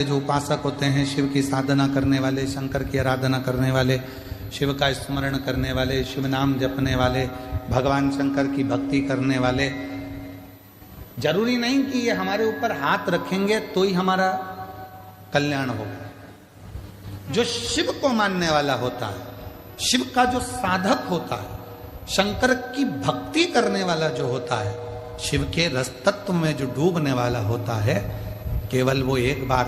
जो उपासक होते हैं, शिव की साधना करने वाले, शंकर की आराधना करने वाले, शिव का स्मरण करने वाले, शिव नाम जपने वाले, भगवान शंकर की भक्ति करने वाले, जरूरी नहीं कि ये हमारे ऊपर हाथ रखेंगे तो ही हमारा कल्याण होगा। जो शिव को मानने वाला होता है, शिव का जो साधक होता है, शंकर की भक्ति करने वाला जो होता है, शिव के रस तत्व में जो डूबने वाला होता है, केवल वो एक बार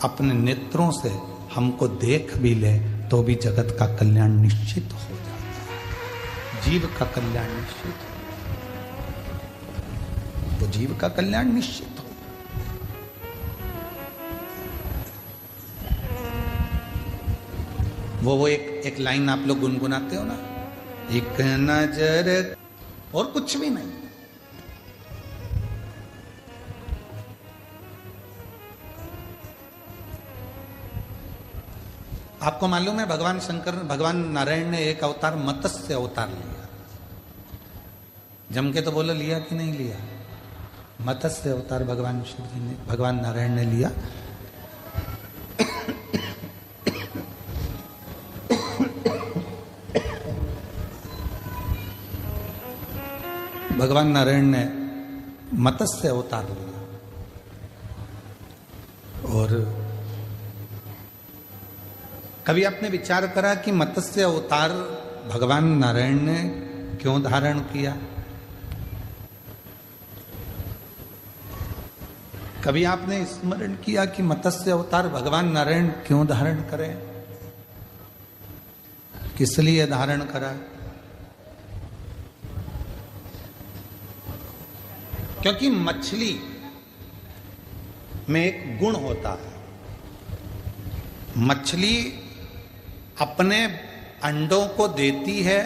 अपने नेत्रों से हमको देख भी ले तो भी जगत का कल्याण निश्चित हो जाता है। जीव का कल्याण निश्चित हो, तो जीव का कल्याण निश्चित हो। वो एक लाइन आप लोग गुनगुनाते हो ना, एक नजर, और कुछ भी नहीं। आपको मालूम है भगवान शंकर, भगवान नारायण ने एक अवतार मत्स्य अवतार लिया। जम के तो बोलो लिया कि नहीं लिया? मत्स्य अवतार भगवान शिव जी ने, भगवान नारायण ने लिया। भगवान नारायण ने मत्स्य अवतार लिया और कभी आपने विचार करा कि मत्स्य अवतार भगवान नारायण ने क्यों धारण किया? कभी आपने स्मरण किया कि मत्स्य अवतार भगवान नारायण क्यों धारण करें? किस लिए धारण करा? क्योंकि मछली में एक गुण होता है। मछली अपने अंडों को देती है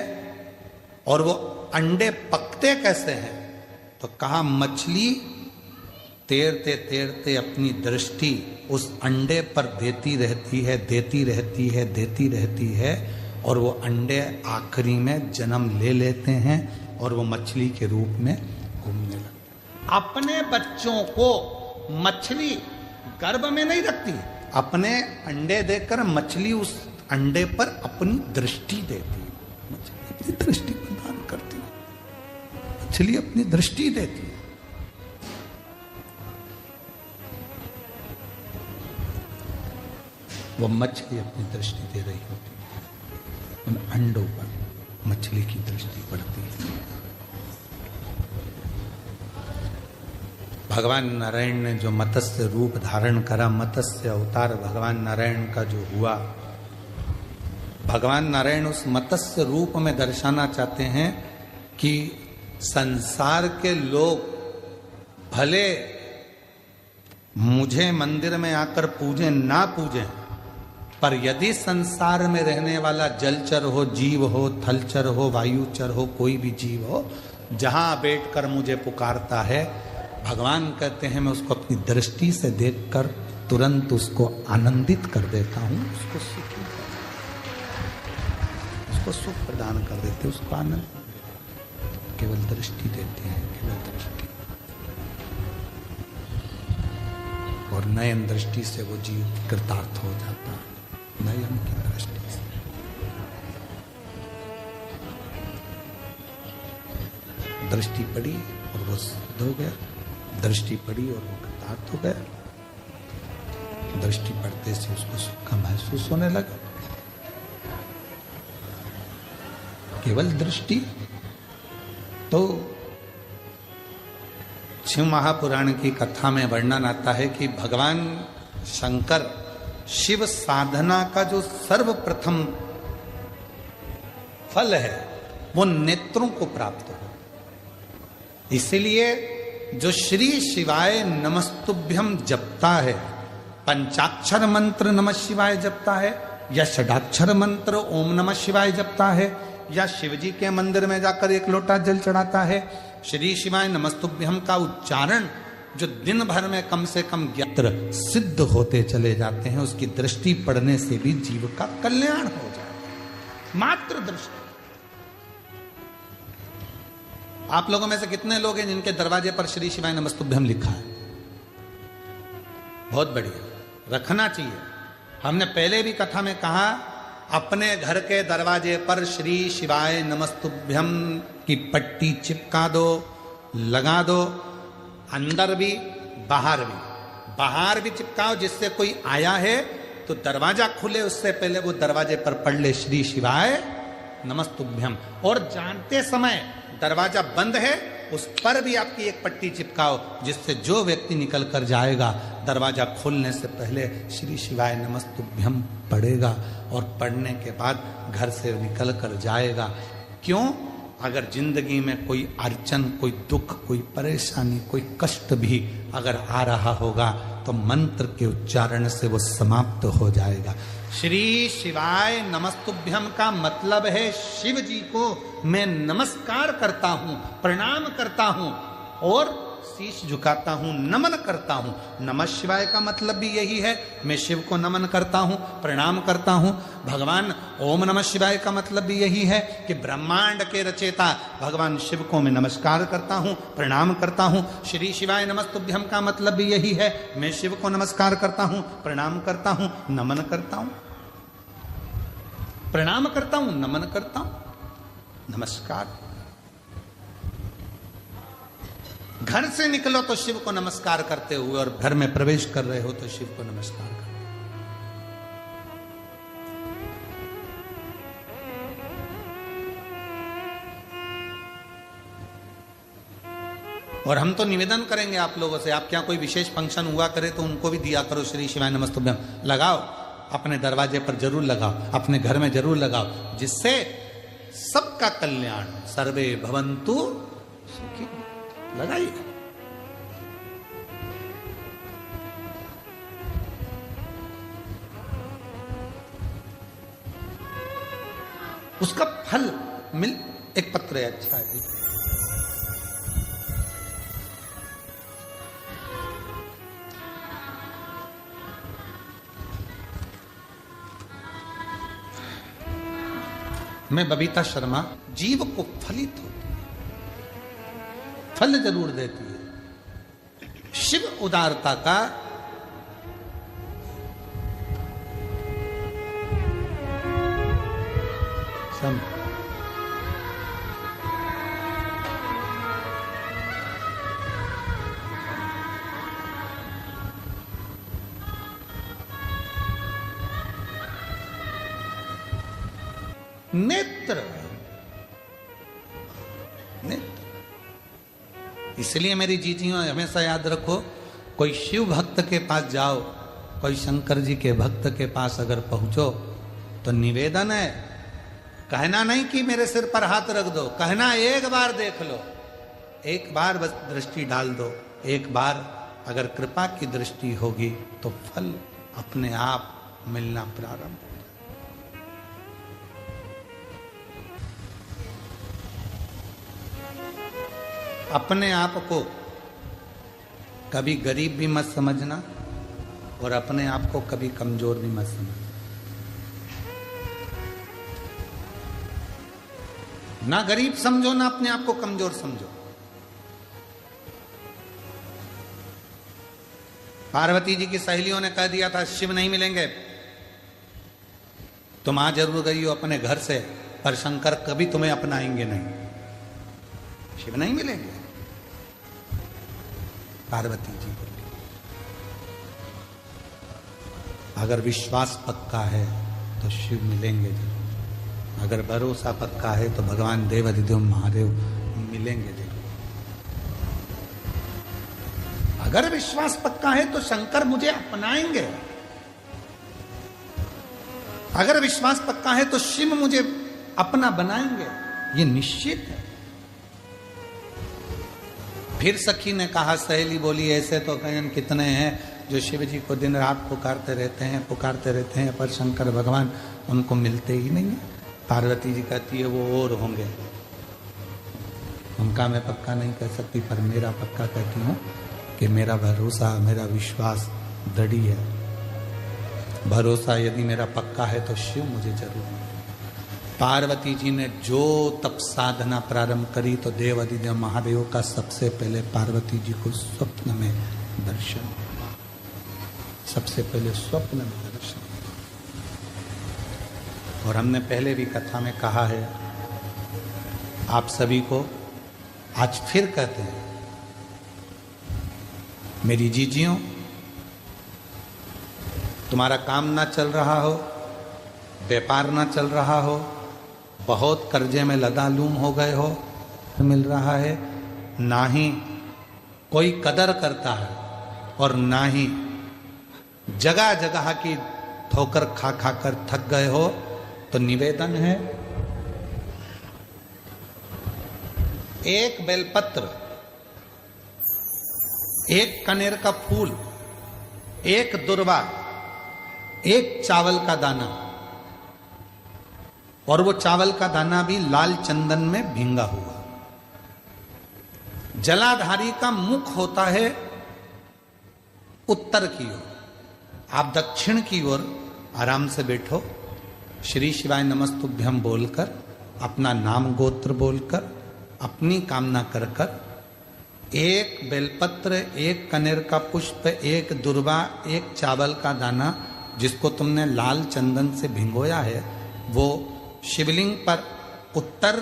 और वो अंडे पकते कैसे हैं? तो कहा मछली तैरते तैरते अपनी दृष्टि उस अंडे पर देती रहती है, देती रहती है, देती रहती है, और वो अंडे आखिरी में जन्म ले लेते हैं और वो मछली के रूप में घूमने लगते। अपने बच्चों को मछली गर्भ में नहीं रखती, अपने अंडे देकर मछली उस अंडे पर अपनी दृष्टि देती है। मछली अपनी दृष्टि प्रदान करती है, मछली अपनी दृष्टि देती है। वो मछली अपनी दृष्टि दे रही होती है, उन अंडों पर मछली की दृष्टि पड़ती है। भगवान नारायण ने जो मत्स्य रूप धारण करा, मत्स्य अवतार भगवान नारायण का जो हुआ, भगवान नारायण उस मत्स्य रूप में दर्शाना चाहते हैं कि संसार के लोग भले मुझे मंदिर में आकर पूजें ना पूजें, पर यदि संसार में रहने वाला जलचर हो, जीव हो, थलचर हो, वायुचर हो, कोई भी जीव हो, जहां बैठकर मुझे पुकारता है, भगवान कहते हैं मैं उसको अपनी दृष्टि से देखकर तुरंत उसको आनंदित कर देता हूं, उसको सुख प्रदान कर देते, उसको आनंद, केवल दृष्टि देते हैं, केवल दृष्टि, और नयन दृष्टि से वो जीव कृतार्थ हो जाता है। नयन की दृष्टि से दृष्टि पड़ी और वो सिद्ध हो गया, दृष्टि पड़ी और वो कृतार्थ हो गया। दृष्टि पड़ते से उसको सुख का महसूस होने लगा। केवल दृष्टि। तो शिव महापुराण की कथा में वर्णन आता है कि भगवान शंकर शिव साधना का जो सर्वप्रथम फल है वो नेत्रों को प्राप्त हो। इसलिए जो श्री शिवाय नमस्तुभ्यम जपता है, पंचाक्षर मंत्र नमः शिवाय जपता है, या षडाक्षर मंत्र ओम नमः शिवाय जपता है, या शिवजी के मंदिर में जाकर एक लोटा जल चढ़ाता है, श्री शिवाय नमस्तुभ्यम का उच्चारण जो दिन भर में कम से कम यत्र सिद्ध होते चले जाते हैं, उसकी दृष्टि पड़ने से भी जीव का कल्याण हो जाता है। मात्र दृष्टि। आप लोगों में से कितने लोग हैं जिनके दरवाजे पर श्री शिवाय नमस्तुभ्यम लिखा है? बहुत बढ़िया, रखना चाहिए। हमने पहले भी कथा में कहा, अपने घर के दरवाजे पर श्री शिवाय नमस्तुभ्यम की पट्टी चिपका दो, लगा दो, अंदर भी बाहर भी चिपकाओ, जिससे कोई आया है तो दरवाजा खुले उससे पहले वो दरवाजे पर पढ़ ले श्री शिवाय नमस्तुभ्यम। और जानते समय दरवाजा बंद है उस पर भी आपकी एक पट्टी चिपकाओ, जिससे जो व्यक्ति निकल कर जाएगा दरवाजा खोलने से पहले श्री शिवाय नमस्तुभ्यम पढ़ेगा और पढ़ने के बाद घर से निकल कर जाएगा। क्यों? अगर जिंदगी में कोई अड़चन, कोई दुख, कोई परेशानी, कोई कष्ट भी अगर आ रहा होगा तो मंत्र के उच्चारण से वो समाप्त हो जाएगा। श्री शिवाय नमस्तुभ्यम का मतलब है शिव जी को मैं नमस्कार करता हूं, प्रणाम करता हूं और शीश झुकाता हूं, नमन करता हूं। नमः शिवाय का मतलब भी यही है, मैं शिव को नमन करता हूं, प्रणाम करता हूं। भगवान ओम नमः शिवाय का मतलब भी यही है कि ब्रह्मांड के रचयिता भगवान शिव को मैं नमस्कार करता हूं, प्रणाम करता हूं। श्री शिवाय नमस्तुभ्यम का मतलब भी यही है, मैं शिव को नमस्कार करता हूं, प्रणाम करता हूं, नमन करता हूं, प्रणाम करता हूं, नमन करता हूं, नमस्कार। घर से निकलो तो शिव को नमस्कार करते हुए और घर में प्रवेश कर रहे हो तो शिव को नमस्कार करो। और हम तो निवेदन करेंगे आप लोगों से, आप क्या कोई विशेष फंक्शन हुआ करे तो उनको भी दिया करो श्री शिवाय नमस्तुभ्यम। लगाओ, अपने दरवाजे पर जरूर लगाओ, अपने घर में जरूर लगाओ, जिससे सबका कल्याण, सर्वे भवन्तु सुखी। लगाइए। उसका फल मिल, एक पत्र है, अच्छा है। मैं बबीता शर्मा, जीव को फलित होती है, फल जरूर देती है। शिव उदारता का सम नेत्र, इसलिए मेरी जीजियों हमेशा याद रखो, कोई शिव भक्त के पास जाओ, कोई शंकर जी के भक्त के पास अगर पहुंचो तो निवेदन है, कहना नहीं कि मेरे सिर पर हाथ रख दो, कहना एक बार देख लो, एक बार बस दृष्टि डाल दो, एक बार अगर कृपा की दृष्टि होगी तो फल अपने आप मिलना प्रारंभ। अपने आप को कभी गरीब भी मत समझना और अपने आप को कभी कमजोर भी मत समझना। ना गरीब समझो, ना अपने आप को कमजोर समझो। पार्वती जी की सहेलियों ने कह दिया था शिव नहीं मिलेंगे, तुम आ जरूर गई हो अपने घर से, पर शंकर कभी तुम्हें अपनाएंगे नहीं, शिव नहीं मिलेंगे। पार्वती जी बोली, अगर विश्वास पक्का है तो शिव मिलेंगे जरूर, अगर भरोसा पक्का है तो भगवान देव अधिदेव महादेव मिलेंगे जरूर, अगर विश्वास पक्का है तो शंकर मुझे अपनाएंगे, अगर विश्वास पक्का है तो शिव मुझे अपना बनाएंगे, ये निश्चित है। फिर सखी ने कहा, सहेली बोली, ऐसे तो कहीं कितने हैं जो शिव जी को दिन रात पुकारते रहते हैं, पर शंकर भगवान उनको मिलते ही नहीं है। पार्वती जी कहती है वो और होंगे, उनका मैं पक्का नहीं कह सकती, पर मेरा पक्का कहती हूँ कि मेरा भरोसा, मेरा विश्वास दृढ़ है। भरोसा यदि मेरा पक्का है तो शिव मुझे जरूर। पार्वती जी ने जो तप साधना प्रारंभ करी तो देव अधिदेव महादेव का सबसे पहले पार्वती जी को स्वप्न में दर्शन हुआ। सबसे पहले स्वप्न में दर्शन। और हमने पहले भी कथा में कहा है, आप सभी को आज फिर कहते हैं, मेरी जीजियों, तुम्हारा काम ना चल रहा हो, व्यापार ना चल रहा हो, बहुत कर्जे में लदालूम हो गए हो, मिल रहा है, ना ही कोई कदर करता है और ना ही जगह जगह की ठोकर खा खा कर थक गए हो, तो निवेदन है, एक बेलपत्र, एक कनेर का फूल, एक दुर्वा, एक चावल का दाना, और वो चावल का दाना भी लाल चंदन में भींगा हुआ। जलाधारी का मुख होता है उत्तर की ओर, आप दक्षिण की ओर आराम से बैठो, श्री शिवाय नमस्तुभ्यम बोलकर, अपना नाम गोत्र बोलकर, अपनी कामना कर कर, एक बेलपत्र, एक कनेर का पुष्प, एक दुर्वा, एक चावल का दाना जिसको तुमने लाल चंदन से भिंगोया है, वो शिवलिंग पर उत्तर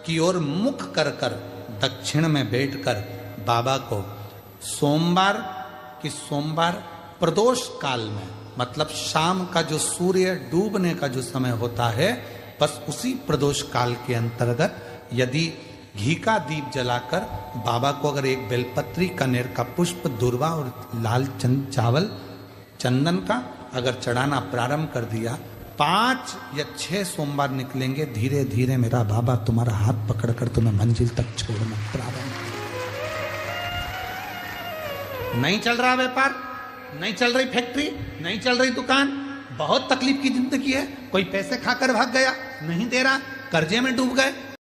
की ओर मुख कर कर दक्षिण में बैठकर बाबा को सोमवार प्रदोष काल में, मतलब शाम का जो सूर्य डूबने का जो समय होता है, बस उसी प्रदोष काल के अंतर्गत यदि घी का दीप जलाकर बाबा को अगर एक बेलपत्री, कनेर का पुष्प, दुर्वा और लाल चावल चंदन का अगर चढ़ाना प्रारंभ कर दिया, 5 या 6 सोमवार निकलेंगे, धीरे धीरे मेरा बाबा तुम्हारा हाथ पकड़कर तुम्हें मंजिल तक छोड़ना प्रारंभ। नहीं चल रहा व्यापार, नहीं चल रही फैक्ट्री, नहीं चल रही दुकान, बहुत तकलीफ की जिंदगी है, कोई पैसे खाकर भाग गया, नहीं दे रहा, कर्जे में डूब गए,